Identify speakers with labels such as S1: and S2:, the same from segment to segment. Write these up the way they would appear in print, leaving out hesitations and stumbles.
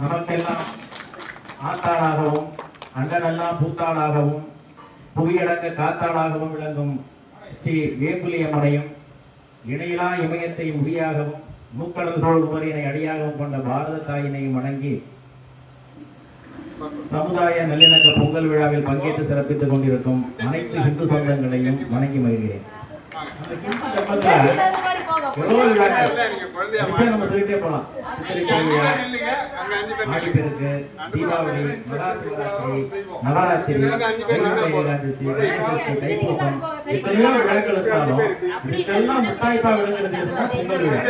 S1: நமக்கெல்லாம் ஆத்தாளாகவும் அண்டனெல்லாம் பூத்தாளாகவும் புவியடங்க காத்தாளாகவும் விளங்கும் ஸ்ரீ வேம்புலியம்மனையும் இணையிலா இமயத்தை முடியாகவும் மூக்கடல் சோழ் உமரியினை அடியாகவும் கொண்ட பாரத தாயினையும் வணங்கி சமுதாய நல்லிணக்க பொங்கல் விழாவில் பங்கேற்று சிறப்பித்துக் கொண்டிருக்கும் அனைத்து இந்து சொந்தங்களையும் வணங்கி மகிழ்கிறேன். நம்ம சொல்லிட்டே போலாம். ஆடிப்பெருக்கு, தீபாவளி, நவராத்திரி, தைப்பூசம், எத்தனையோ விழாக்கள் இருந்தாலும் இதெல்லாம் முத்தாய்ப்பா விளங்குறது பொங்கல் விழா.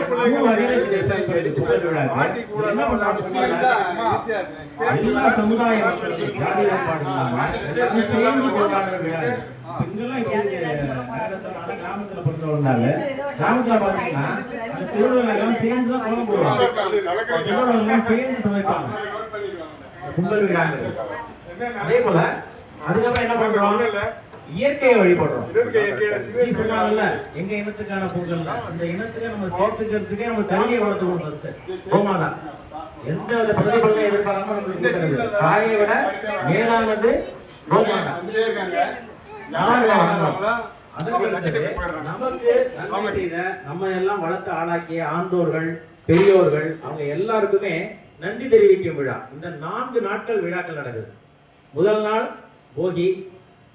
S1: பொங்கல் விழாக்கள் என்ன பண்றாங்க? எல்லா சமுதாய மக்களுக்கு ஜாதி வேறுபாடு இல்லாம சேர்ந்து கொண்டாடுற விழா. கிராமத்துல பொறுத்தவரைனால கிராமத்துல பாத்தீங்கன்னா அந்த திருவிழாலாம் சேர்ந்து தான் கோலம் போடுவாங்க, சேர்ந்து சமைப்பாங்க பொங்கல் விழா. அதே போல அதுக்கப்புறம் என்ன பண்றோம்? இயற்கையை வழிபடுறோம். சொன்னாங்கல்ல எங்க இனத்துக்கான பொங்கல் தான். இந்த இனத்துக்கு நம்ம சேர்த்துக்கிறதுக்கே நம்ம தனியை வளர்த்துக்கணும். கோமாதா எந்த வித பிரதிபலனை எதிர்பாராம நம்மளுக்கு தாயை விட மேலானது கோமாதா. நம்ம எல்லாம் வளர்த்து ஆளாக்கிய ஆண்டோர்கள், பெரியோர்கள், அவங்க எல்லாருக்குமே நன்றி தெரிவிக்கும் விழா. இந்த 4 நாட்கள் விழாக்கள் நடக்குது. முதல் நாள் போகி,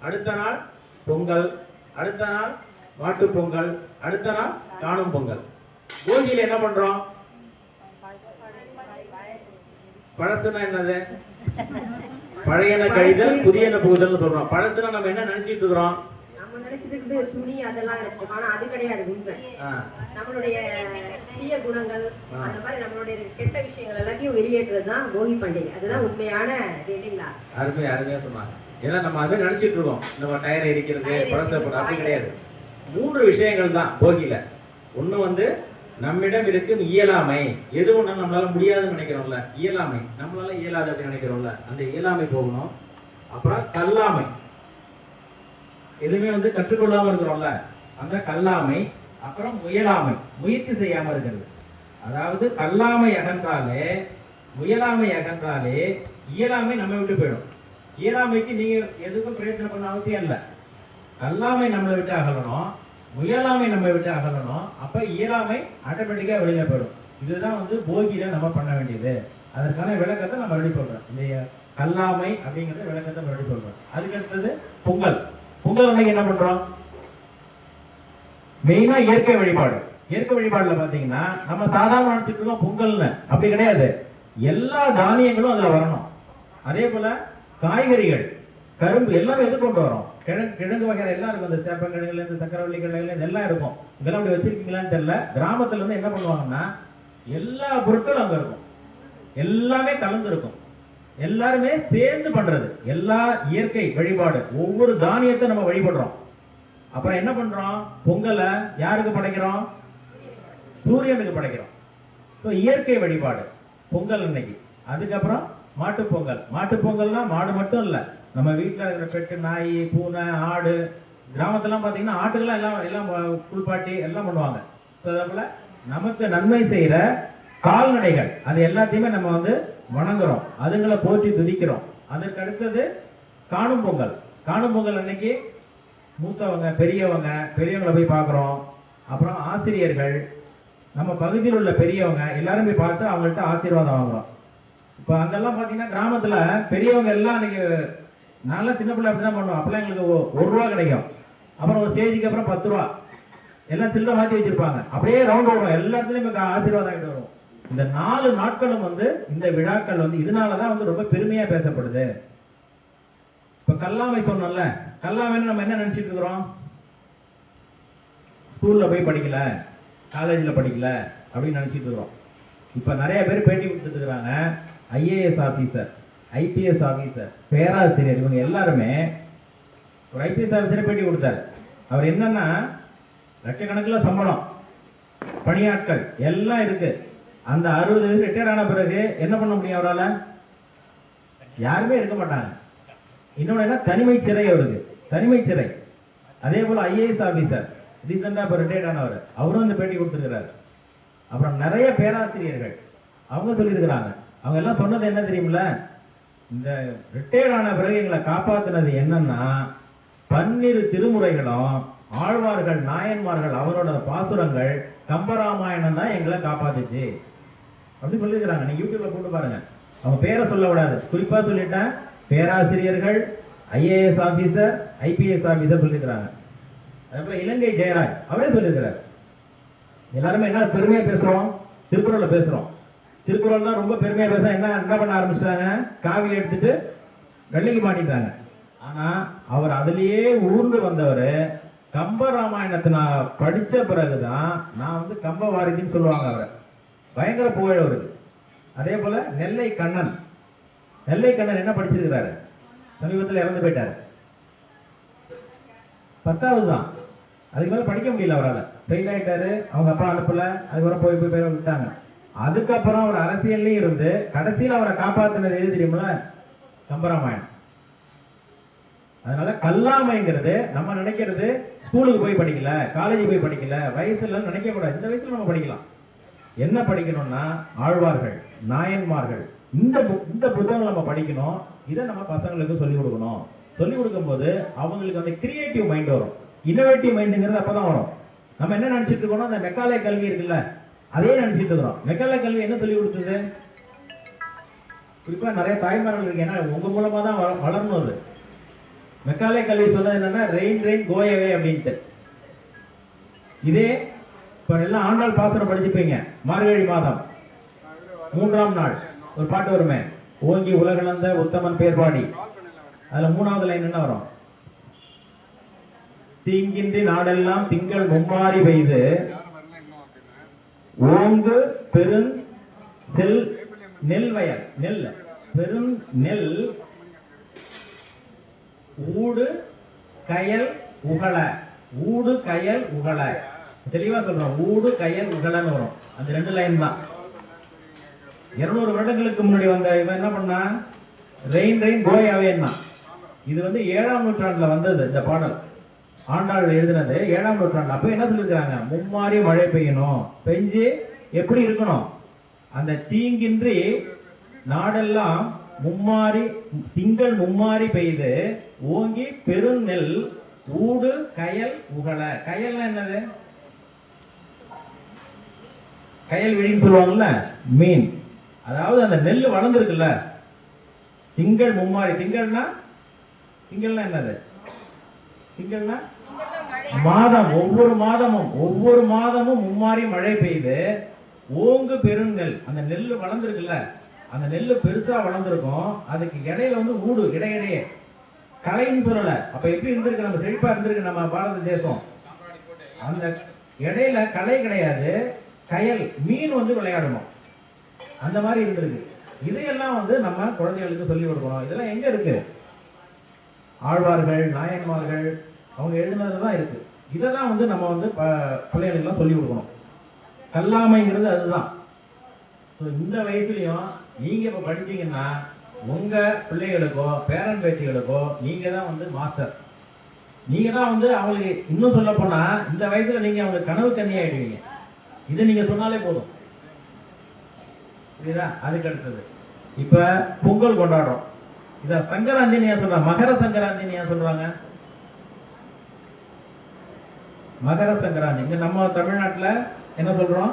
S1: அடுத்த நாள் பொங்கல், அடுத்த நாள் மாட்டு பொங்கல், அடுத்த நாள் காணும் பொங்கல். போகியில என்ன பண்றோம்? பழசுனா என்னது? பழையன கழிதல் புதியன புகுதல் சொல்றோம். பழசுனா நம்ம என்ன நினைச்சிட்டு இருக்கிறோம்?
S2: துணி அதெல்லாம் நினைச்சோம். ஆனா அது கிடையாது. உண்மை நம்மளுடைய தீய குணங்கள், அந்த மாதிரி நம்மளுடைய கெட்ட விஷயங்கள் எல்லாத்தையும் வெளியேற்றுறதுதான் போகி பண்டிகை. அதுதான் உண்மையான இல்லைங்களா?
S1: அருமையா சொன்னாங்க. ஏன்னா நம்ம அதை நினைச்சிட்டு இருக்கோம், நம்ம டயரை எரிக்கிறது, பழசப்படுறது. அப்படி கிடையாது. 3 விஷயங்கள் தான் போகியில. ஒண்ணு நம்மிடம் இருக்கும் இயலாமை. எது ஒண்ணு நம்மளால முடியாதுன்னு நினைக்கிறோம்ல, இயலாமை. நம்மளால இயலாது அப்படின்னு நினைக்கிறோம்ல, அந்த இயலாமை போகணும். அப்புறம் கல்லாமை, எதுவுமே கற்றுக்கொள்ளாம இருக்கிறோம்ல, அந்த கல்லாமை. அப்புறம் முயலாமை, முயற்சி செய்யாம இருக்கிறது. அதாவது கல்லாமை அகன்றாலே, முயலாமை அகன்றாலே இயலாமை நம்ம விட்டு போயிடும். இயலாமைக்கு நீங்க எதுக்கும் பிரயத்தனம் பண்ண அவசியம் இல்லை. கல்லாமை நம்மளை விட்டு அகலணும், முயலாமை நம்ம விட்டு அகலணும். அப்ப இயலாமை ஆட்டோமேட்டிக்கா வெளியில போயிடும். இதுதான் போகியில நம்ம பண்ண வேண்டியது. அதற்கான விளக்கத்தை நம்ம ரெடி சொல்றோம். இந்த கல்லாமை அப்படிங்கறத விளக்கத்தை ரெடி சொல்றோம். அதுக்கு அடுத்தது பொங்கல். பொங்கல் அன்னைக்கு என்ன பண்றோம்? மெயினா இயற்கை வழிபாடு. இயற்கை வழிபாடுல பாத்தீங்கன்னா நம்ம சாதாரண நினைச்சிட்டு இருக்கோம் பொங்கல்னு. அப்படி கிடையாது. எல்லா தானியங்களும் அதுல வரணும். அதே போல காய்கறிகள், கரும்பு எல்லாமே எது கொண்டு வரோம்? கிழங்கு வகை எல்லாம் இருக்கும். இந்த சேப்பங்கிழங்குல இருந்து சக்கரவள்ளி கிழங்குல இருந்து எல்லாம் இருக்கும். இதெல்லாம் அப்படி வச்சிருக்கீங்களான்னு தெரியல. கிராமத்துல இருந்து என்ன பண்ணுவாங்கன்னா எல்லா பொருட்களும் அங்க இருக்கும், எல்லாமே கலந்து இருக்கும், எல்லாருமே சேர்ந்து பண்றது. எல்லா இயற்கை வழிபாடு. ஒவ்வொரு தானியத்தை நம்ம வழிபடுறோம். அப்புறம் என்ன பண்றோம்? பொங்கலை யாருக்கு படைக்கிறோம்? சூரியனுக்கு படைக்கிறோம். இயற்கை வழிபாடு பொங்கல் அன்னைக்கு. அதுக்கப்புறம் மாட்டு பொங்கல். மாட்டு பொங்கல்னா மாடு மட்டும் இல்ல, நம்ம வீட்டுல இருக்கிற பெட்டு, நாய், பூனை, ஆடு. கிராமத்தெல்லாம் பாத்தீங்கன்னா ஆட்டுகள்லாம் எல்லாம் குளிப்பாட்டி எல்லாம் பண்ணுவாங்க. அதே போல நமக்கு நன்மை செய்யற கால்நடைகள் அது எல்லாத்தையுமே நம்ம வணங்குறோம், அதுங்களை போற்றி துதிக்கிறோம். அதற்கு அடுத்தது காணும் பொங்கல். காணும் பொங்கல் அன்னைக்கு மூத்தவங்க, பெரியவங்களை போய் பார்க்குறோம். அப்புறம் ஆசிரியர்கள், நம்ம பகுதியில் உள்ள பெரியவங்க எல்லாரும் போய் பார்த்து அவங்கள்ட்ட ஆசீர்வாதம் வாங்குறோம். இப்போ அங்கெல்லாம் பார்த்தீங்கன்னா கிராமத்தில் பெரியவங்க எல்லாம் அன்னைக்கு, நல்லா சின்ன பிள்ளை அப்படி தான் பண்ணுவோம். அப்பெல்லாம் எங்களுக்கு 1 ரூபா கிடைக்கும். அப்புறம் ஒரு ஸ்டேஜுக்கு அப்புறம் 10 ரூபா எல்லாம் சில்லறை மாற்றி வச்சிருப்பாங்க. அப்படியே ரவுண்ட் வருவோம், எல்லாத்துலேயும் இப்போ ஆசீர்வாதம் ஆகிட்டு வரும். இந்த 4 நாட்களும் இந்த விழாக்கள் இதனாலதான் ரொம்ப பெருமையா பேசப்படுது. இப்ப கல்லாமை சொன்னோம்ல, கல்லாமைன்னு நம்ம என்ன நினைச்சிட்டு இருக்கிறோம்? ஸ்கூல்ல போய் படிக்கல, காலேஜ்ல படிக்கல அப்படின்னு நினைச்சிட்டு இருக்கிறோம். இப்ப நிறைய பேர் பேட்டி கொடுத்துட்டு இருக்கிறாங்க. ஐஏஎஸ் ஆபீசர், ஐபிஎஸ் ஆபீசர், பேராசிரியர், இவங்க எல்லாருமே. ஒரு ஐபிஎஸ் ஆபீசரை பேட்டி கொடுத்தாரு. அவர் என்னன்னா லட்சக்கணக்கில் சம்பளம், பணியாட்கள் எல்லாம் இருக்கு. அந்த 60 வயசு ரிட்டையர்ட் ஆன பிறகு என்ன பண்ண முடியும் அவரால்? யாருமே இருக்க மாட்டாங்க. இன்னொன்னு என்ன, தனிமை சிறை அவருக்கு, தனிமை சிறை. அதே போல ஐஏஎஸ் ஆபீசர் ரீசெண்டா இப்போ ரிட்டையர்ட் ஆனவர், அவரும் இந்த பேட்டி கொடுத்துருக்கிறார். அப்புறம் நிறைய பேராசிரியர்கள், அவங்க சொல்லியிருக்கிறாங்க. அவங்க எல்லாம் சொன்னது என்ன தெரியுமில்ல, இந்த ரிட்டையர்ட் ஆன பிறகு எங்களை காப்பாத்தினது என்னன்னா 12 திருமுறைகளும் ஆழ்வார்கள் நாயன்மார்கள் அவரோட பாசுரங்கள் கம்பராமாயணம் தான் எங்களை காப்பாத்துச்சு அப்படின்னு சொல்லியிருக்கிறாங்க. நீங்க யூடியூப்ல போட்டு பாருங்க. அவங்க பேரை சொல்ல விடாது, குறிப்பா சொல்லிட்டேன். பேராசிரியர்கள், ஐஏஎஸ் ஆபீசர், ஐபிஎஸ் ஆபீசர் சொல்லியிருக்கிறாங்க. அதுக்கப்புறம் இலங்கை ஜெயராஜ் அவரே சொல்லியிருக்கிறார். எல்லாருமே என்ன பெருமையா பேசுறோம், திருக்குறள்ல பேசுறோம். திருக்குறள் தான் ரொம்ப பெருமையா பேச என்ன பண்ண ஆரம்பிச்சிட்டாங்க, காவியை எடுத்துட்டு வெள்ளைக்கு மாட்டிட்டாங்க. ஆனா அவர் அதுலயே ஊர்ந்து வந்தவர். கம்ப ராமாயணத்தை நான் படிச்ச பிறகுதான் நான் வந்து கம்ப வாரிதின்னு சொல்லுவாங்க. அவரை பயங்கர புகழ் அவருக்கு. அதே போல நெல்லை கண்ணன் என்ன படிச்சிருக்கிறாரு, சமீபத்தில் இறந்து போயிட்டாரு. 10வது தான், அதுக்கு மேல படிக்க முடியல அவரால், ஃபெயில் ஆயிட்டாரு. அவங்க அப்பா அனுப்பல, அதுக்கப்புறம் போய் விட்டாங்க. அதுக்கப்புறம் அவர் அரசியல்லையும் இருந்து கடைசியில் அவரை காப்பாற்றினது எது தெரியுமில, கம்பராமாயணம். அதனால கல்லாமைங்கிறது நம்ம நினைக்கிறது ஸ்கூலுக்கு போய் படிக்கல, காலேஜ் போய் படிக்கல, வயசுல நினைக்க கூடாது. இந்த வயசுல நம்ம படிக்கலாம். என்ன படிக்கணும்னா ஆழ்வார்கள் நாயன்மார்கள் இந்த புத்தகங்கள் நம்ம படிக்கணும். இதை நம்ம பசங்களுக்கு சொல்லிக் கொடுக்கணும். சொல்லிக் கொடுக்கும் போது அவங்களுக்கு அந்த கிரியேட்டிவ் மைண்ட் வரும், இன்னோவேட்டிவ் மைண்டுங்கிறது அப்பதான் வரும். நம்ம என்ன நினைச்சிட்டு இருக்கோம், அந்த மெக்காலே கல்வி இருக்குல்ல, அதே நினைச்சிட்டு இருக்கிறோம். மெக்காலே கல்வி என்ன சொல்லி கொடுத்தது, குறிப்பா நிறைய தாய்மார்கள் இருக்கு, ஏன்னா உங்க மூலமா தான் வளரணும். அது மெக்காலே கல்வி சொன்னது என்னன்னா ரெயின் கோயவே அப்படின்ட்டு. இதே இப்ப எல்லாம் ஆண்டாள் பாசனம் படிச்சுப்பீங்க. மார்கழி மாதம் 3ஆம் நாள் ஒரு பாட்டு வருமே, ஓங்கி உலகளந்த உத்தமன் பேர்பாடி. அதுல 3வது லைன் என்ன வரும், தீங்கின்றி நாடெல்லாம் திங்கள் மும்மாறி பெய்து ஓங்கு பெருந் செல் நெல் வயல், நெல் பெரும் நெல் ஊடு கயல் உகழ. ஊடு கயல் உகழ தெளிவா சொல்றோம். ஊடு கயல் உகழன்னு வரும். அந்த 2 லைன் தான். 200 வருடங்களுக்கு முன்னாடி வந்த இவன் என்ன பண்ணா, ரெயின் கோயாவேன்னா. இது வந்து 7ஆம் நூற்றாண்டுல வந்தது இந்த பாடல். ஆண்டாள் எழுதினது 7ஆம் நூற்றாண்டு. அப்ப என்ன சொல்லிருக்காங்க, மும்மாறி மழை பெய்யணும், பெஞ்சு எப்படி இருக்கணும், அந்த தீங்கின்றி நாடெல்லாம் மும்மாறி திங்கள் மும்மாறி பெய்து ஓங்கி பெருநெல் ஊடு கயல் உகழ. கயல் என்னது, கயல் வெளின்னு சொல்லுவாங்கல்ல, மீன். அதாவது அந்த நெல் வளர்ந்துருக்குல்ல, திங்கள் மும்மாரி. திங்கள்னா என்னது, திங்கள்னா மாதம். ஒவ்வொரு மாதமும் மும்மாரி மழை பெய்து ஓங்கு பெருநெல். அந்த நெல் வளர்ந்துருக்குல்ல, அந்த நெல்லு பெருசா வளர்ந்துருக்கும். அதுக்கு இடையில வந்து ஊடு, இடையிடையே கலைன்னு சொல்லல. அப்ப எப்படி இருந்திருக்கு, நம்ம செழிப்பா இருந்திருக்கு நம்ம பாரத தேசம். அந்த இடையில கலை கிடையாது, கயல் மீன் வந்து விளையாடணும், அந்த மாதிரி இருந்திருக்கு. இதையெல்லாம் வந்து நம்ம குழந்தைகளுக்கு சொல்லிக் கொடுக்கணும். இதெல்லாம் எங்க இருக்கு, ஆழ்வார்கள் நாயன்மார்கள் அவங்க எழுதுனதுதான் இருக்கு. இதெல்லாம் வந்து நம்ம வந்து பிள்ளைகளுக்கெல்லாம் சொல்லிக் கொடுக்கணும். கல்லாமைங்கிறது அதுதான். இந்த வயசுலயும் நீங்க இப்ப படிச்சீங்கன்னா உங்க பிள்ளைகளுக்கோ பேரன் பேத்திகளுக்கோ நீங்க தான் வந்து மாஸ்டர். நீங்க தான் வந்து அவங்களுக்கு, இன்னும் சொல்ல போனா இந்த வயசுல நீங்க அவங்களுக்கு கனவு கண்ணி ஆயிடுவீங்க. இதை நீங்க சொன்னாலே போதும். புரியுதா? அதுக்கு அடுத்தது இப்ப பொங்கல் கொண்டாடுறோம். இத சங்கராந்தினியா சொல்றாங்க, மகர சங்கராந்தினியா சொல்றாங்க. மகர சங்கராந்தி இங்க நம்ம தமிழ்நாட்டுல என்ன சொல்றோம்,